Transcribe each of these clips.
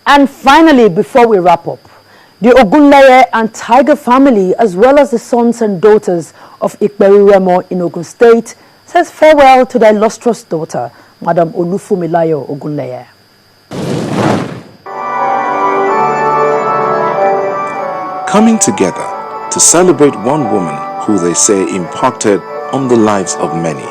And finally, before we wrap up, the Ogunleye and Tiger family, as well as the sons and daughters of Ikperu Remo in Ogun State, says farewell to their illustrious daughter, Madam Funmi Ogunleye. Coming together to celebrate one woman who they say impacted on the lives of many.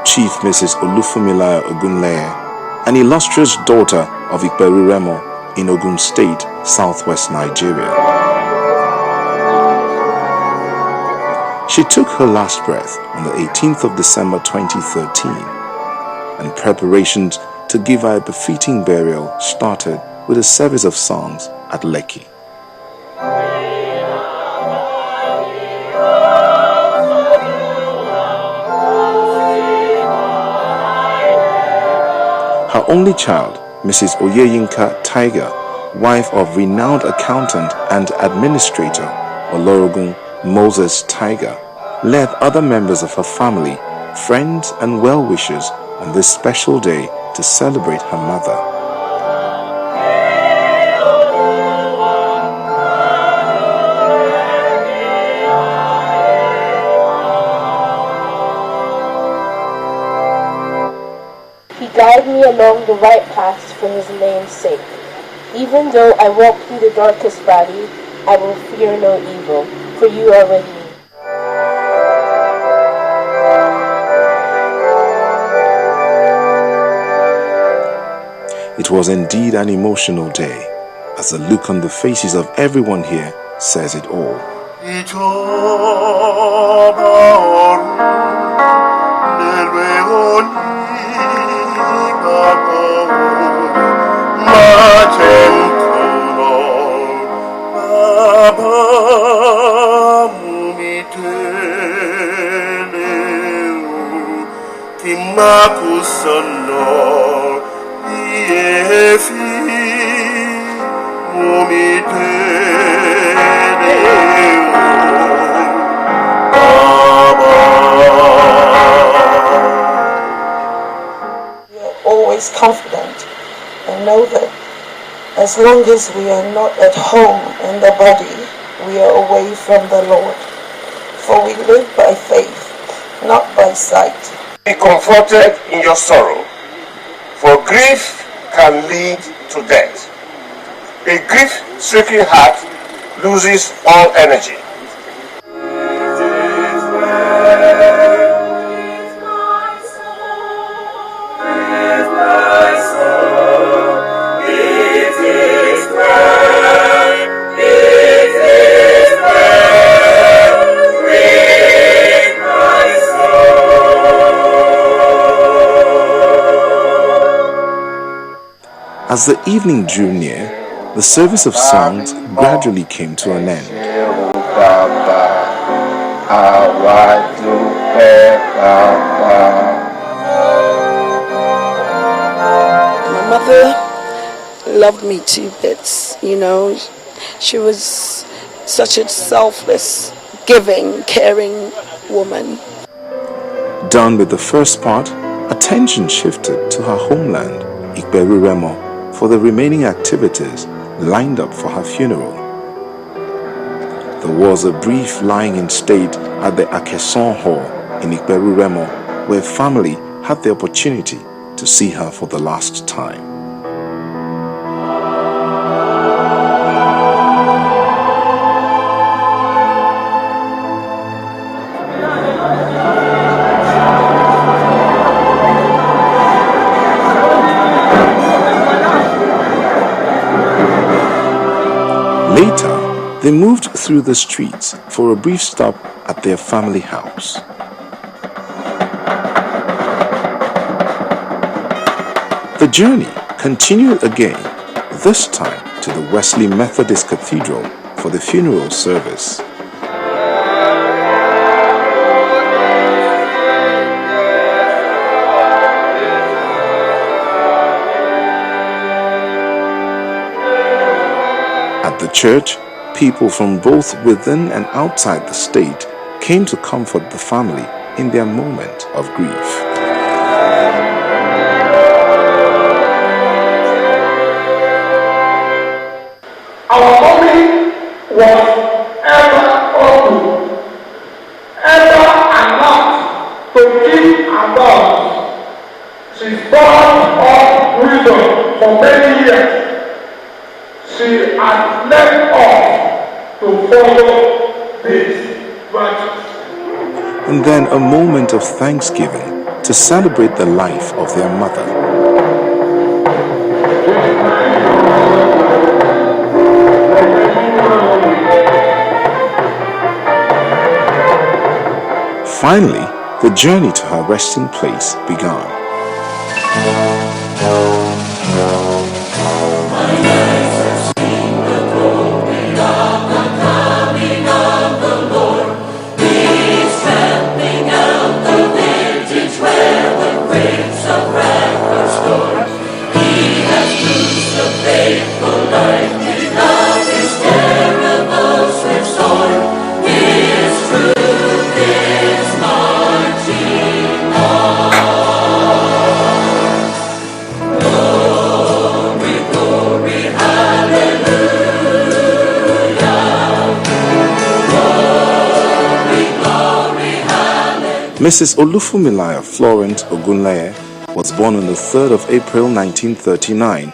Chief Mrs. Funmi Ogunleye, an illustrious daughter of Ikperu Remo in Ogun State, southwest Nigeria. She took her last breath on the 18th of December 2013, and preparations to give her a befitting burial started with a service of songs at Lekki. Her only child, Mrs. Oyeyinka Tiger, wife of renowned accountant and administrator Olorogun Moses Tiger, led other members of her family, friends and well-wishers on this special day to celebrate her mother. Guide me along the right path for his name's sake. Even though I walk through the darkest valley, I will fear no evil, for you are with me. It was indeed an emotional day, as the look on the faces of everyone here says it all. Always confident and know that as long as we are not at home in the body, we are away from the Lord. For we live by faith, not by sight. Be comforted in your sorrow, for grief can lead to death. A grief-stricken heart loses all energy. As the evening drew near, the service of songs gradually came to an end. My mother loved me to bits, you know. She was such a selfless, giving, caring woman. Done with the first part, attention shifted to her homeland, Ikperu Remo, for the remaining activities lined up for her funeral. There was a brief lying in state at the Akeson Hall in Ikperu Remo, where family had the opportunity to see her for the last time. Later, they moved through the streets for a brief stop at their family house. The journey continued again, this time to the Wesley Methodist Cathedral for the funeral service. At the church, people from both within and outside the state came to comfort the family in their moment of grief. 「Our mommy was ever open, ever enough to give our God. She brought us wisdom for many years. She has left us to follow these virtues. And then a moment of thanksgiving to celebrate the life of their mother. Finally, the journey to her resting place began. Mrs. Funmi Ogunleye was born on the 3rd of April 1939.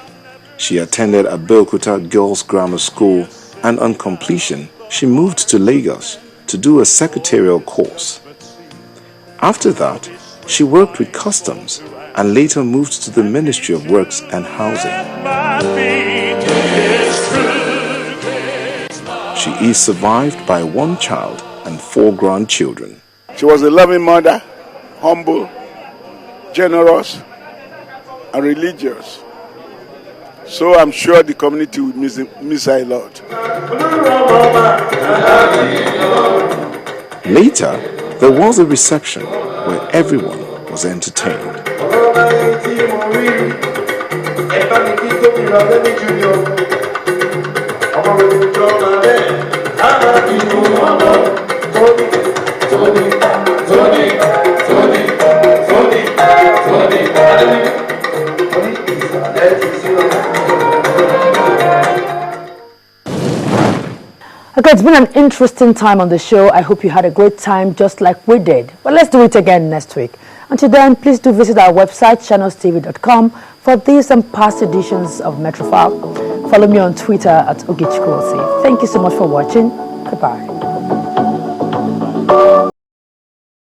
She attended Abeokuta Girls Grammar School, and on completion, she moved to Lagos to do a secretarial course. After that, she worked with customs and later moved to the Ministry of Works and Housing. She is survived by one child and 4 grandchildren. She was a loving mother, humble, generous, and religious. So I'm sure the community would miss her a lot. Later, there was a reception where everyone was entertained. Okay, it's been an interesting time on the show. I hope you had a great time just like we did. But let's do it again next week. Until then, please do visit our website, channelstv.com, for these and past editions of Metrofile. Follow me on Twitter at Ogichikosi. Thank you so much for watching. Goodbye.